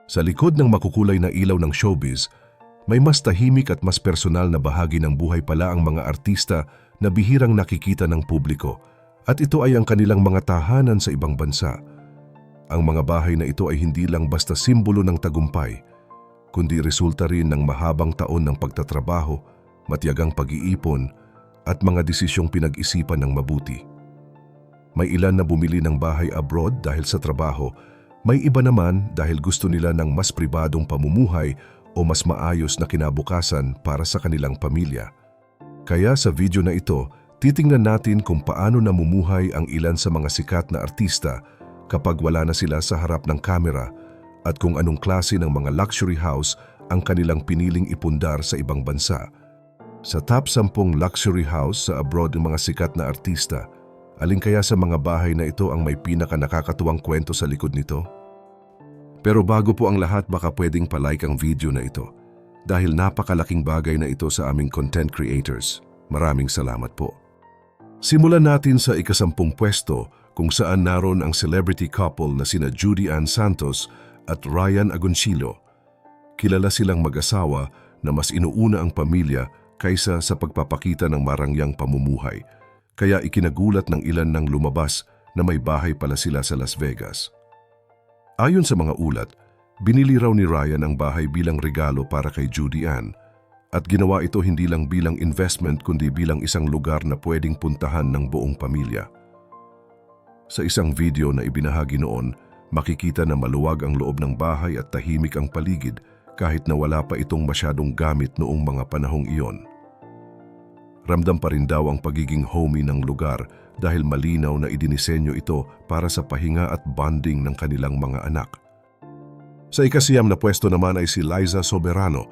Sa likod ng makukulay na ilaw ng showbiz, may mas tahimik at mas personal na bahagi ng buhay pala ang mga artista na bihirang nakikita ng publiko, at ito ay ang kanilang mga tahanan sa ibang bansa. Ang mga bahay na ito ay hindi lang basta simbolo ng tagumpay, kundi resulta rin ng mahabang taon ng pagtatrabaho, matiyagang pag-iipon, at mga desisyong pinag-isipan ng mabuti. May ilan na bumili ng bahay abroad dahil sa trabaho, may iba naman dahil gusto nila ng mas pribadong pamumuhay o mas maayos na kinabukasan para sa kanilang pamilya. Kaya sa video na ito, titingnan natin kung paano namumuhay ang ilan sa mga sikat na artista kapag wala na sila sa harap ng kamera at kung anong klase ng mga luxury house ang kanilang piniling ipundar sa ibang bansa. Sa top 10 luxury house sa abroad ng mga sikat na artista, alin kaya sa mga bahay na ito ang may pinaka-nakakatuwang kwento sa likod nito? Pero bago po ang lahat, baka pwedeng palike ang video na ito dahil napakalaking bagay na ito sa aming content creators. Maraming salamat po. Simulan natin sa ika-10 pwesto kung saan naroon ang celebrity couple na sina Judy Ann Santos at Ryan Agoncillo. Kilala silang mag-asawa na mas inuuna ang pamilya kaysa sa pagpapakita ng marangyang pamumuhay. Kaya ikinagulat ng ilan nang lumabas na may bahay pala sila sa Las Vegas. Ayon sa mga ulat, binili raw ni Ryan ang bahay bilang regalo para kay Judy Ann at ginawa ito hindi lang bilang investment kundi bilang isang lugar na pwedeng puntahan ng buong pamilya. Sa isang video na ibinahagi noon, makikita na maluwag ang loob ng bahay at tahimik ang paligid kahit na wala pa itong masyadong gamit noong mga panahong iyon. Ramdam pa rin daw ang pagiging homey ng lugar dahil malinaw na idinisenyo ito para sa pahinga at bonding ng kanilang mga anak. Sa ika-9 na pwesto naman ay si Liza Soberano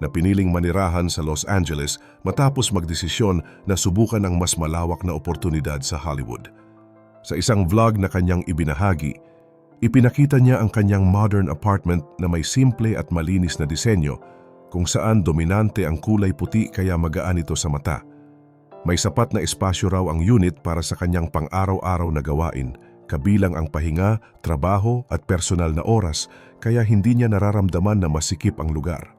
na piniling manirahan sa Los Angeles matapos magdesisyon na subukan ang mas malawak na oportunidad sa Hollywood. Sa isang vlog na kanyang ibinahagi, ipinakita niya ang kanyang modern apartment na may simple at malinis na disenyo kung saan dominante ang kulay puti kaya magaan ito sa mata. May sapat na espasyo raw ang unit para sa kanyang pang-araw-araw na gawain, kabilang ang pahinga, trabaho at personal na oras, kaya hindi niya nararamdaman na masikip ang lugar.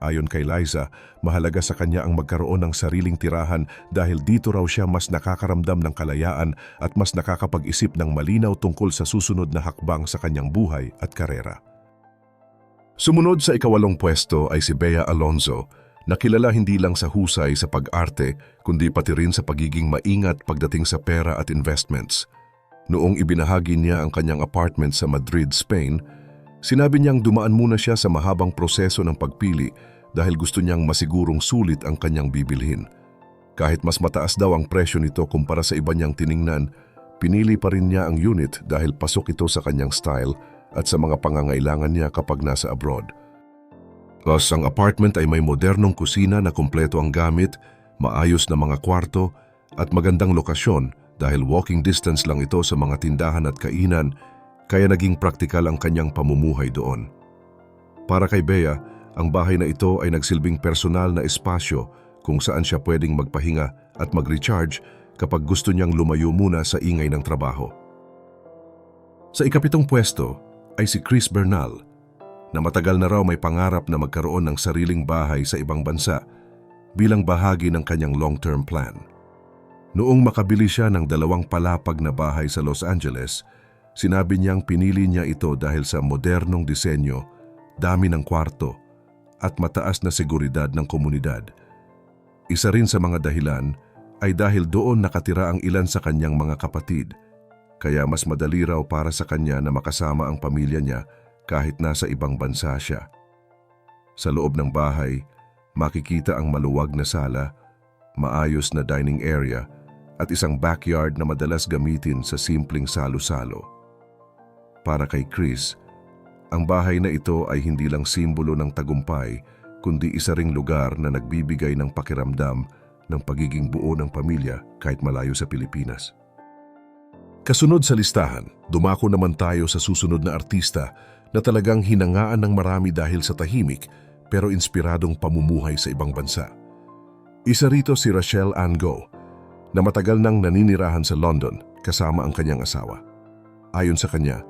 Ayon kay Liza, mahalaga sa kanya ang magkaroon ng sariling tirahan dahil dito raw siya mas nakakaramdam ng kalayaan at mas nakakapag-isip ng malinaw tungkol sa susunod na hakbang sa kanyang buhay at karera. Sumunod sa ika-8 pwesto ay si Bea Alonzo, na kilala hindi lang sa husay sa pag-arte kundi pati rin sa pagiging maingat pagdating sa pera at investments. Noong ibinahagi niya ang kanyang apartment sa Madrid, Spain, sinabi niyang dumaan muna siya sa mahabang proseso ng pagpili dahil gusto niyang masigurong sulit ang kanyang bibilhin. Kahit mas mataas daw ang presyo nito kumpara sa iba niyang tiningnan, pinili pa rin niya ang unit dahil pasok ito sa kanyang style at sa mga pangangailangan niya kapag nasa abroad. Plus, ang apartment ay may modernong kusina na kumpleto ang gamit, maayos na mga kwarto at magandang lokasyon dahil walking distance lang ito sa mga tindahan at kainan, kaya naging praktikal ang kanyang pamumuhay doon. Para kay Bea, ang bahay na ito ay nagsilbing personal na espasyo kung saan siya pwedeng magpahinga at mag-recharge kapag gusto niyang lumayo muna sa ingay ng trabaho. Sa ika-7 pwesto ay si Chris Bernal, na matagal na raw may pangarap na magkaroon ng sariling bahay sa ibang bansa bilang bahagi ng kanyang long-term plan. Noong makabili siya ng 2 palapag na bahay sa Los Angeles, sinabi niyang pinili niya ito dahil sa modernong disenyo, dami ng kwarto, at mataas na seguridad ng komunidad. Isa rin sa mga dahilan ay dahil doon nakatira ang ilan sa kanyang mga kapatid, kaya mas madali raw para sa kanya na makasama ang pamilya niya kahit nasa ibang bansa siya. Sa loob ng bahay, makikita ang maluwag na sala, maayos na dining area at isang backyard na madalas gamitin sa simpleng salo-salo. Para kay Chris, ang bahay na ito ay hindi lang simbolo ng tagumpay kundi isa ring lugar na nagbibigay ng pakiramdam ng pagiging buo ng pamilya kahit malayo sa Pilipinas. Kasunod sa listahan, dumako naman tayo sa susunod na artista na talagang hinangaan ng marami dahil sa tahimik pero inspiradong pamumuhay sa ibang bansa. Isa rito si Rachelle Ann Go, na matagal nang naninirahan sa London kasama ang kanyang asawa. Ayon sa kanya,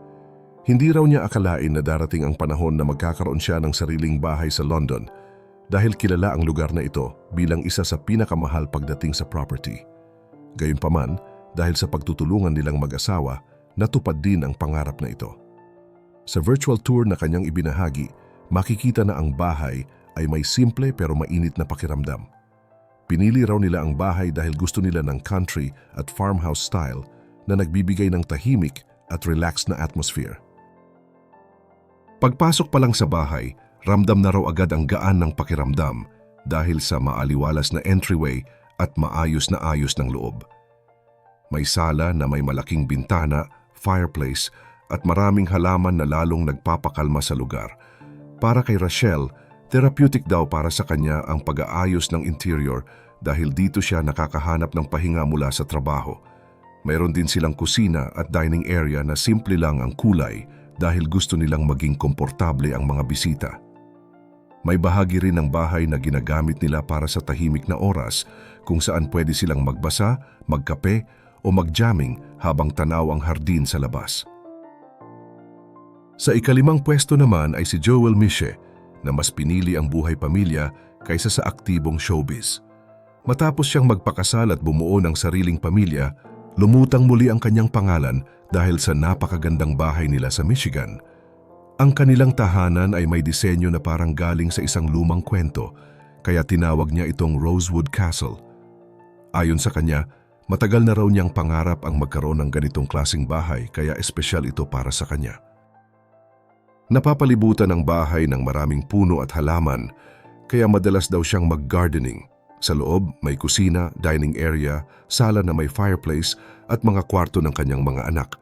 Hindi raw niya akalain na darating ang panahon na magkakaroon siya ng sariling bahay sa London dahil kilala ang lugar na ito bilang isa sa pinakamahal pagdating sa property. Gayunpaman, dahil sa pagtutulungan nilang mag-asawa, natupad din ang pangarap na ito. Sa virtual tour na kanyang ibinahagi, makikita na ang bahay ay may simple pero mainit na pakiramdam. Pinili raw nila ang bahay dahil gusto nila ng country at farmhouse style na nagbibigay ng tahimik at relaxed na atmosphere. Pagpasok pa lang sa bahay, ramdam na raw agad ang gaan ng pakiramdam dahil sa maaliwalas na entryway at maayos na ayos ng loob. May sala na may malaking bintana, fireplace at maraming halaman na lalong nagpapakalma sa lugar. Para kay Rachelle, therapeutic daw para sa kanya ang pag-aayos ng interior dahil dito siya nakakahanap ng pahinga mula sa trabaho. Mayroon din silang kusina at dining area na simple lang ang kulay dahil gusto nilang maging komportable ang mga bisita. May bahagi rin ng bahay na ginagamit nila para sa tahimik na oras kung saan pwede silang magbasa, magkape o mag-jamming habang tanaw ang hardin sa labas. Sa ikalimang pwesto naman ay si Joel Mishe na mas pinili ang buhay pamilya kaysa sa aktibong showbiz. Matapos siyang magpakasal at bumuo ng sariling pamilya, lumutang muli ang kanyang pangalan dahil sa napakagandang bahay nila sa Michigan. Ang kanilang tahanan ay may disenyo na parang galing sa isang lumang kwento, kaya tinawag niya itong Rosewood Castle. Ayon sa kanya, matagal na raw niyang pangarap ang magkaroon ng ganitong klaseng bahay kaya espesyal ito para sa kanya. Napapalibutan ang bahay ng maraming puno at halaman, kaya madalas daw siyang mag-gardening. Sa loob, may kusina, dining area, sala na may fireplace at mga kwarto ng kanyang mga anak.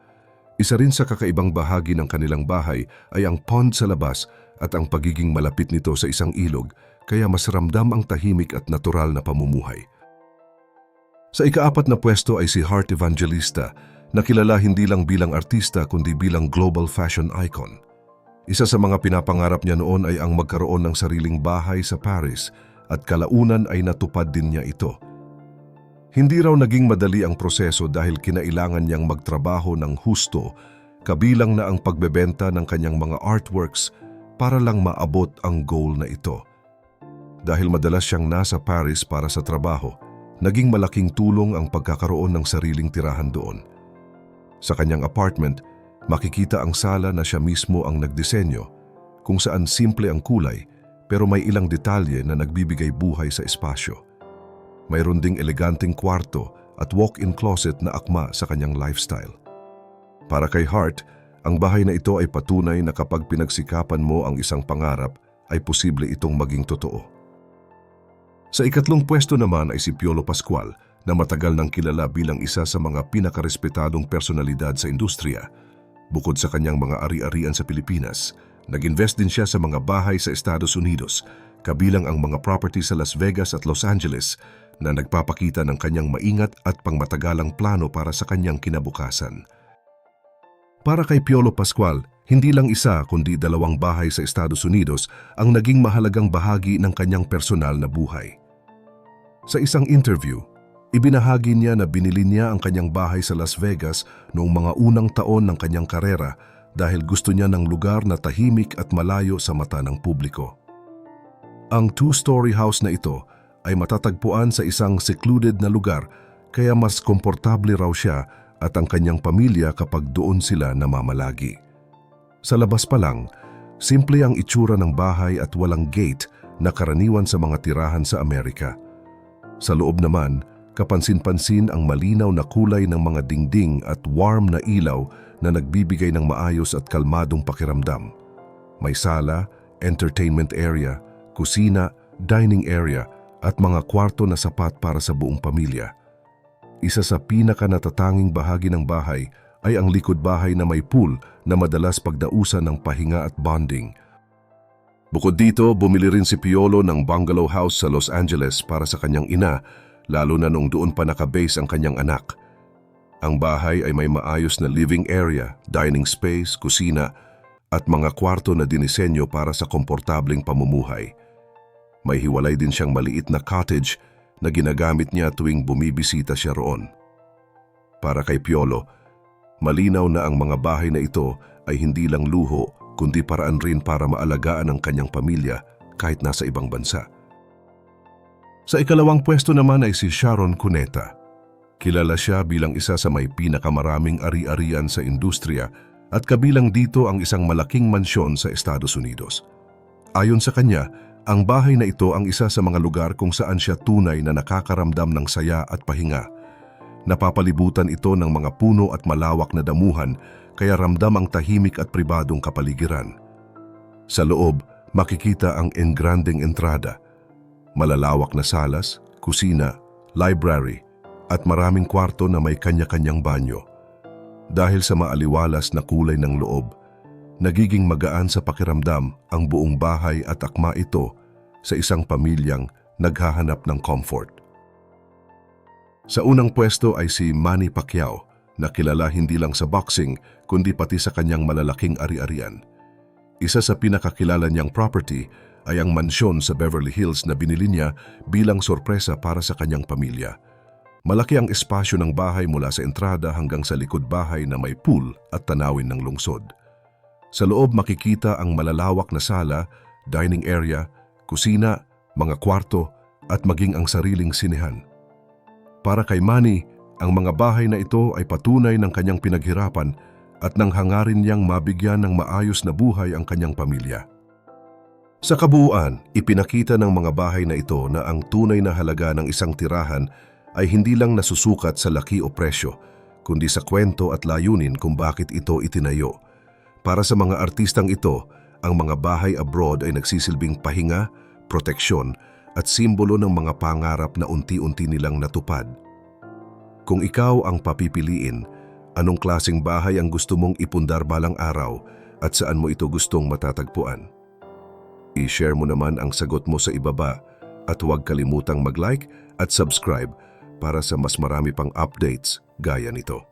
Isa rin sa kakaibang bahagi ng kanilang bahay ay ang pond sa labas at ang pagiging malapit nito sa isang ilog, kaya mas ramdam ang tahimik at natural na pamumuhay. Sa ika-4 na pwesto ay si Heart Evangelista, na kilala hindi lang bilang artista kundi bilang global fashion icon. Isa sa mga pinapangarap niya noon ay ang magkaroon ng sariling bahay sa Paris at kalaunan ay natupad din niya ito. Hindi raw naging madali ang proseso dahil kinailangan niyang magtrabaho ng husto, kabilang na ang pagbebenta ng kanyang mga artworks para lang maabot ang goal na ito. Dahil madalas siyang nasa Paris para sa trabaho, naging malaking tulong ang pagkakaroon ng sariling tirahan doon. Sa kanyang apartment, makikita ang sala na siya mismo ang nagdisenyo, kung saan simple ang kulay pero may ilang detalye na nagbibigay buhay sa espasyo. Mayroon ding eleganteng kwarto at walk-in closet na akma sa kanyang lifestyle. Para kay Hart, ang bahay na ito ay patunay na kapag pinagsikapan mo ang isang pangarap, ay posible itong maging totoo. Sa ika-3 pwesto naman ay si Piolo Pascual, na matagal nang kilala bilang isa sa mga pinakarespetadong personalidad sa industriya. Bukod sa kanyang mga ari-arian sa Pilipinas, nag-invest din siya sa mga bahay sa Estados Unidos, kabilang ang mga property sa Las Vegas at Los Angeles, na nagpapakita ng kanyang maingat at pangmatagalang plano para sa kanyang kinabukasan. Para kay Piolo Pascual, hindi lang isa kundi 2 bahay sa Estados Unidos ang naging mahalagang bahagi ng kanyang personal na buhay. Sa isang interview, ibinahagi niya na binili niya ang kanyang bahay sa Las Vegas noong mga unang taon ng kanyang karera dahil gusto niya ng lugar na tahimik at malayo sa mata ng publiko. Ang 2-story house na ito ay matatagpuan sa isang secluded na lugar kaya mas komportable raw siya at ang kanyang pamilya kapag doon sila namamalagi. Sa labas pa lang, simple ang itsura ng bahay at walang gate na karaniwan sa mga tirahan sa Amerika. Sa loob naman, kapansin-pansin ang malinaw na kulay ng mga dingding at warm na ilaw na nagbibigay ng maayos at kalmadong pakiramdam. May sala, entertainment area, kusina, dining area at mga kwarto na sapat para sa buong pamilya. Isa sa pinakanatatanging bahagi ng bahay ay ang likod bahay na may pool na madalas pagdausan ng pahinga at bonding. Bukod dito, bumili rin si Piolo ng bungalow house sa Los Angeles para sa kanyang ina, lalo na nung doon pa nakabase ang kanyang anak. Ang bahay ay may maayos na living area, dining space, kusina at mga kwarto na dinisenyo para sa komportableng pamumuhay. May hiwalay din siyang maliit na cottage na ginagamit niya tuwing bumibisita siya roon. Para kay Piolo, malinaw na ang mga bahay na ito ay hindi lang luho kundi paraan rin para maalagaan ang kanyang pamilya kahit nasa ibang bansa. Sa ikalawang pwesto naman ay si Sharon Cuneta. Kilala siya bilang isa sa may pinakamaraming ari-arian sa industriya at kabilang dito ang isang malaking mansyon sa Estados Unidos. Ayon sa kanya, ang bahay na ito ang isa sa mga lugar kung saan siya tunay na nakakaramdam ng saya at pahinga. Napapalibutan ito ng mga puno at malawak na damuhan kaya ramdam ang tahimik at pribadong kapaligiran. Sa loob, makikita ang engrandeng entrada, malalawak na salas, kusina, library at maraming kwarto na may kanya-kanyang banyo. Dahil sa maaliwalas na kulay ng loob, nagiging magaan sa pakiramdam ang buong bahay at akma ito sa isang pamilyang naghahanap ng comfort. Sa unang pwesto ay si Manny Pacquiao na kilala hindi lang sa boxing kundi pati sa kanyang malalaking ari-arian. Isa sa pinakakilala niyang property ay ang mansyon sa Beverly Hills na binili niya bilang sorpresa para sa kanyang pamilya. Malaki ang espasyo ng bahay mula sa entrada hanggang sa likod bahay na may pool at tanawin ng lungsod. Sa loob makikita ang malalawak na sala, dining area, kusina, mga kwarto at maging ang sariling sinehan. Para kay Manny, ang mga bahay na ito ay patunay ng kanyang pinaghirapan at nang hangarin niyang mabigyan ng maayos na buhay ang kanyang pamilya. Sa kabuuan, ipinakita ng mga bahay na ito na ang tunay na halaga ng isang tirahan ay hindi lang nasusukat sa laki o presyo, kundi sa kwento at layunin kung bakit ito itinayo. Para sa mga artistang ito, ang mga bahay abroad ay nagsisilbing pahinga, proteksyon at simbolo ng mga pangarap na unti-unti nilang natupad. Kung ikaw ang papipiliin, anong klaseng bahay ang gusto mong ipundar balang araw at saan mo ito gustong matatagpuan? I-share mo naman ang sagot mo sa ibaba at huwag kalimutang mag-like at subscribe para sa mas marami pang updates gaya nito.